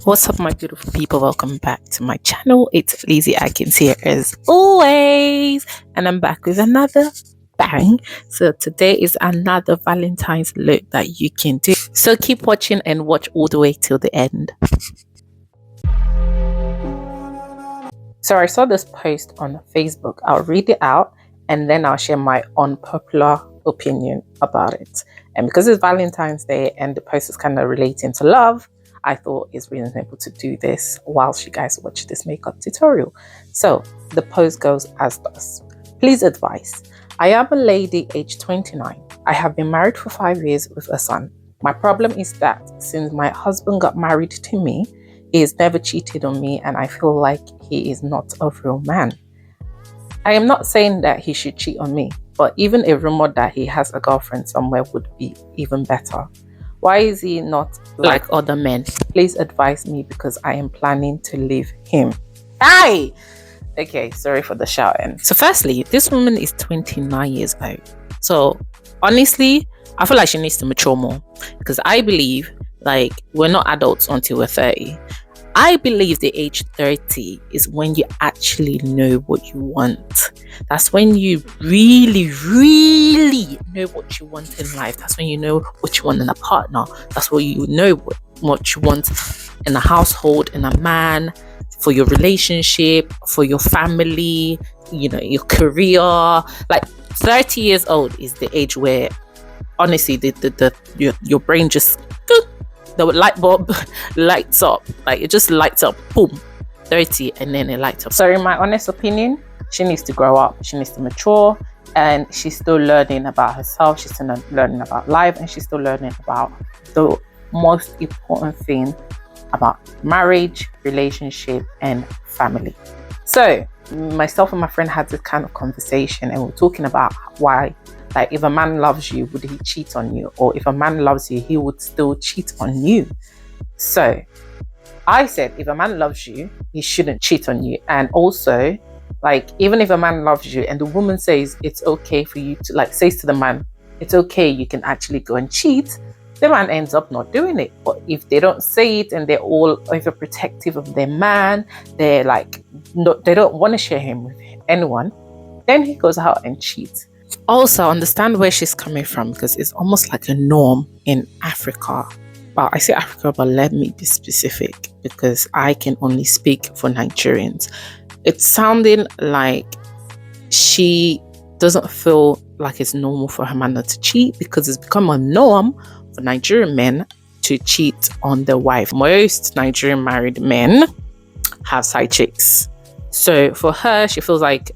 What's up, my beautiful people? Welcome back to my channel. It's Lizzie Atkins here as always, and I'm back with another bang. So today is another Valentine's look that you can do. So keep watching and watch all the way till the end. So I saw this post on Facebook. I'll read it out and then I'll share my unpopular opinion about it. And because it's Valentine's Day and the post is kind of relating to love, I thought it's reasonable to do this whilst you guys watch this makeup tutorial. So the post goes as thus. Please advise. I am a lady aged 29. I have been married for 5 years with a son. My problem is that since my husband got married to me, he has never cheated on me and I feel like he is not a real man. I am not saying that he should cheat on me, but even a rumor that he has a girlfriend somewhere would be even better. Why is he not like other men? Please advise me because I am planning to leave him. Hi! Okay, sorry for the shouting. So firstly, this woman is 29 years old. So honestly, I feel like she needs to mature more because I believe like we're not adults until we're 30. I believe the age 30 is when you actually know what you want. That's when you really know what you want in life. That's when you know what you want in a partner. That's when you know what you want in a household, in a man, for your relationship, for your family, you know, your career. Like 30 years old is the age where honestly your brain just the light bulb lights up, like it just lights up, boom, 30, and then it lights up. So in my honest opinion, she needs to grow up, she needs to mature, and she's still learning about herself, she's still learning about life, and she's still learning about the most important thing about marriage, relationship, and family. So myself and my friend had this kind of conversation and we're talking about why, like, if a man loves you, would he cheat on you? Or if a man loves you, he would still cheat on you. So I said, if a man loves you, he shouldn't cheat on you. And also, like, even if a man loves you and the woman says it's okay for you to, like, says to the man, it's okay, you can actually go and cheat, the man ends up not doing it. But if they don't say it and they're all overprotective of their man, they're like, no, they don't want to share him with anyone, then he goes out and cheats. Also, understand where she's coming from because it's almost like a norm in Africa. Well, I say Africa, but let me be specific because I can only speak for Nigerians. It's sounding like she doesn't feel like it's normal for her man not to cheat because it's become a norm for Nigerian men to cheat on their wife. Most Nigerian married men have side chicks. So for her, she feels like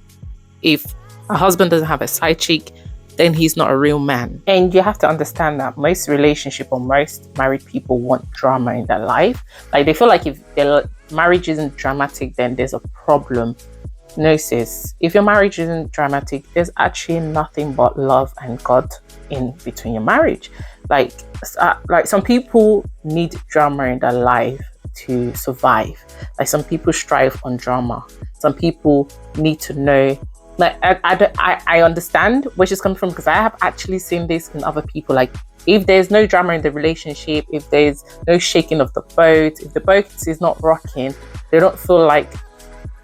if her husband doesn't have a side chick, then he's not a real man. And you have to understand that most relationship or most married people want drama in their life. Like they feel like if their marriage isn't dramatic, then there's a problem. No, sis. If your marriage isn't dramatic, there's actually nothing but love and God in between your marriage. Like some people need drama in their life to survive. Like some people strive on drama. Some people need to know. Like I understand where she's coming from because I have actually seen this in other people. Like if there's no drama in the relationship, if there's no shaking of the boat, if the boat is not rocking, they don't feel like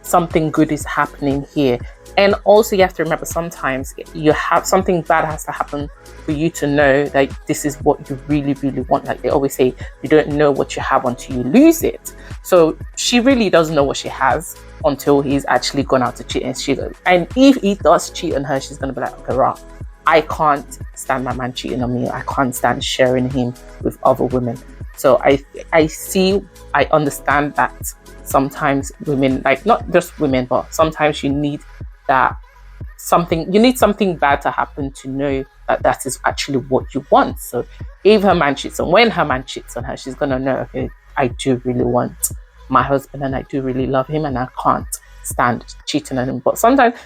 something good is happening here. And also you have to remember sometimes you have something bad has to happen for you to know that this is what you really want. Like they always say, you don't know what you have until you lose it. So she really doesn't know what she has until he's actually gone out to cheat. And if he does cheat on her, she's gonna be like, okay, right, I can't stand my man cheating on me. I can't stand sharing him with other women. So I understand that sometimes women, like not just women, but sometimes you need something bad to happen to know that is actually what you want. So if her man cheats when her man cheats on her, she's gonna know, okay, I do really want my husband and I do really love him and I can't stand cheating on him. But sometimes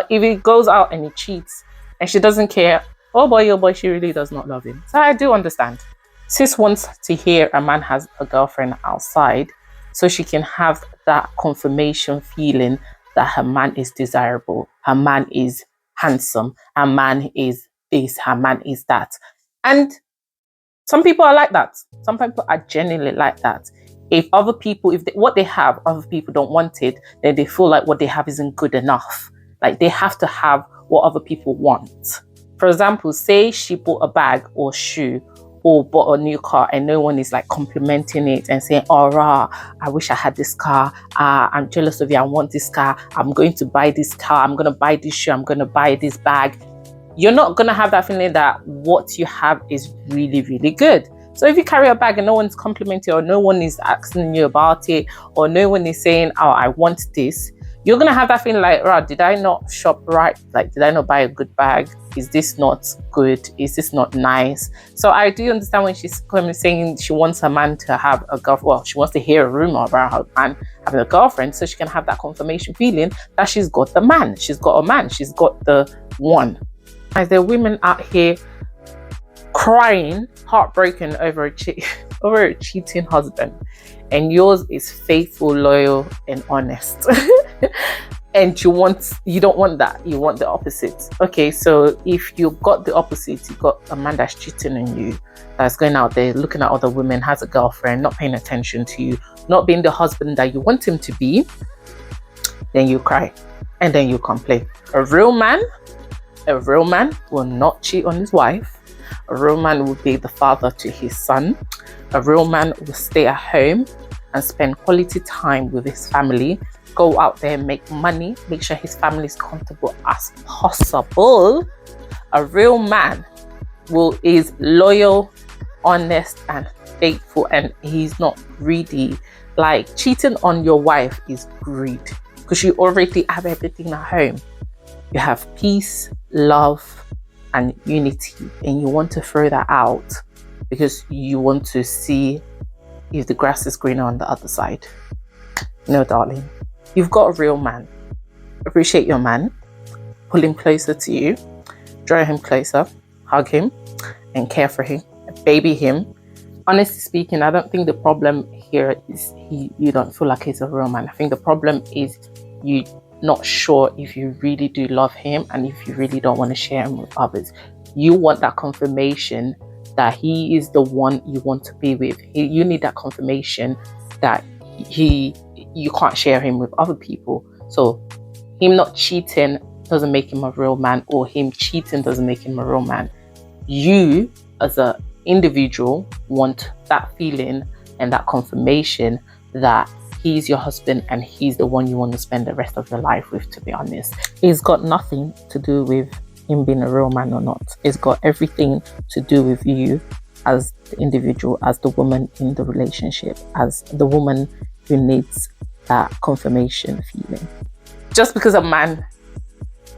if he goes out and he cheats and she doesn't care, oh boy, she really does not love him. So I do understand. Sis wants to hear a man has a girlfriend outside so she can have that confirmation feeling that her man is desirable, her man is handsome, her man is this, her man is that. And some people are like that. Some people are genuinely like that. If other people, what they have, other people don't want it, then they feel like what they have isn't good enough. Like they have to have what other people want. For example, say she bought a bag or shoe or bought a new car and no one is like complimenting it and saying, oh, rah, I wish I had this car. I'm jealous of you. I want this car. I'm going to buy this car. I'm going to buy this shoe. I'm going to buy this bag. You're not going to have that feeling that what you have is really, really good. So if you carry a bag and no one's complimenting or no one is asking you about it or no one is saying, oh, I want this, you're going to have that feeling like, right, did I not shop right? Like, did I not buy a good bag? Is this not good? Is this not nice? So I do understand when she's saying she wants her man to have a girlfriend. Well, she wants to hear a rumor about her man having a girlfriend so she can have that confirmation feeling that she's got the man. She's got a man. She's got the one. As there are women out here crying, heartbroken over a cheating husband, and yours is faithful, loyal, and honest. And you don't want that. You want the opposite. Okay, so if you got the opposite, you got a man that's cheating on you, that's going out there looking at other women, has a girlfriend, not paying attention to you, not being the husband that you want him to be, then you cry and then you complain. A real man will not cheat on his wife. A real man will be the father to his son. A real man will stay at home and spend quality time with his family, go out there and make money, make sure his family is comfortable as possible. A real man is loyal, honest, and faithful, and he's not greedy. Like, cheating on your wife is greed because you already have everything at home. You have peace, love, and unity, and you want to throw that out because you want to see if the grass is greener on the other side. No, darling, you've got a real man. Appreciate your man, pull him closer to you, draw him closer, hug him, and care for him, baby him. Honestly speaking, I don't think the problem here is you don't feel like he's a real man. I think the problem is you not sure if you really do love him and if you really don't want to share him with others. You want that confirmation that he is the one you want to be with. You need that confirmation that you can't share him with other people. So him not cheating doesn't make him a real man, or him cheating doesn't make him a real man. You as an individual want that feeling and that confirmation that he's your husband and he's the one you want to spend the rest of your life with, to be honest. It's got nothing to do with him being a real man or not. It's got everything to do with you as the individual, as the woman in the relationship, as the woman who needs that confirmation feeling. Just because a man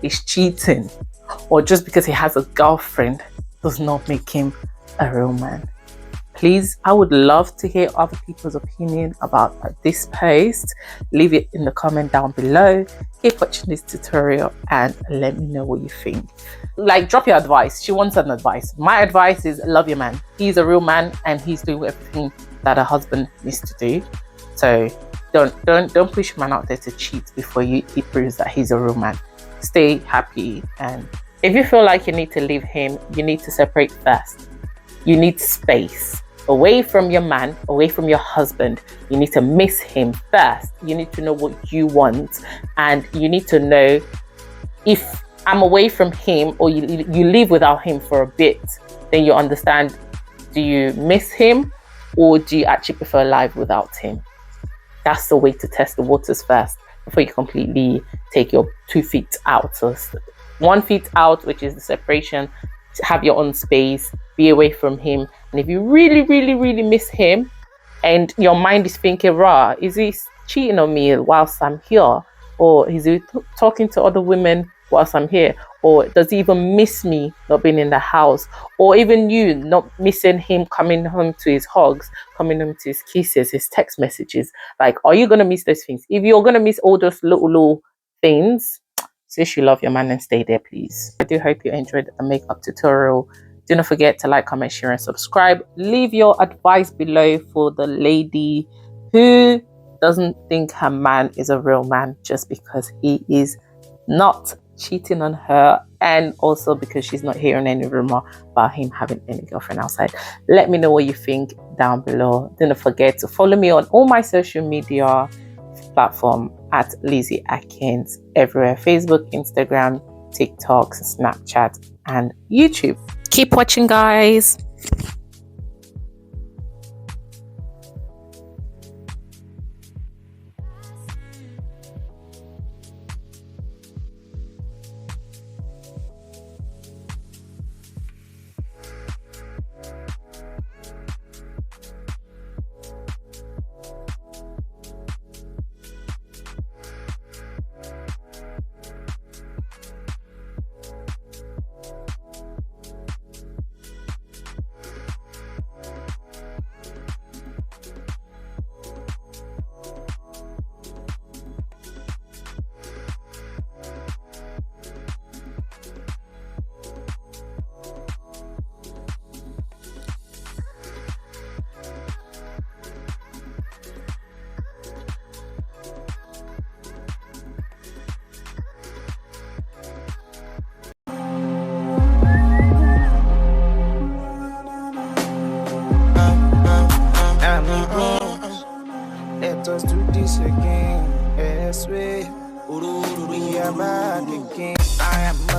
is cheating or just because he has a girlfriend does not make him a real man. Please, I would love to hear other people's opinion about this post. Leave it in the comment down below. Keep watching this tutorial and let me know what you think. Like, drop your advice. She wants an advice. My advice is love your man. He's a real man and he's doing everything that a husband needs to do. So don't push a man out there to cheat before he proves that he's a real man. Stay happy, and if you feel like you need to leave him, you need to separate first. You need space away from your man, away from your husband. You need to miss him first. You need to know what you want, and you need to know if I'm away from him or you live without him for a bit, then you understand, do you miss him or do you actually prefer life without him? That's the way to test the waters first before you completely take your 2 feet out. So 1 foot out, which is the separation, to have your own space, be away from him. And if you really, really, really miss him and your mind is thinking, rah, is he cheating on me whilst I'm here? Or is he talking to other women whilst I'm here? Or does he even miss me not being in the house? Or even you not missing him coming home to his hugs, coming home to his kisses, his text messages? Like, are you going to miss those things? If you're going to miss all those little things, say you love your man and stay there, please. I do hope you enjoyed the makeup tutorial. Do not forget to like, comment, share, and subscribe. Leave your advice below for the lady who doesn't think her man is a real man just because he is not cheating on her, and also because she's not hearing any rumor about him having any girlfriend outside. Let me know what you think down below. Don't forget to follow me on all my social media platform at Lizzie Atkins everywhere: Facebook, Instagram, TikTok, Snapchat, and YouTube. Keep watching, guys. Let us do this again. Yes, we are back again. I am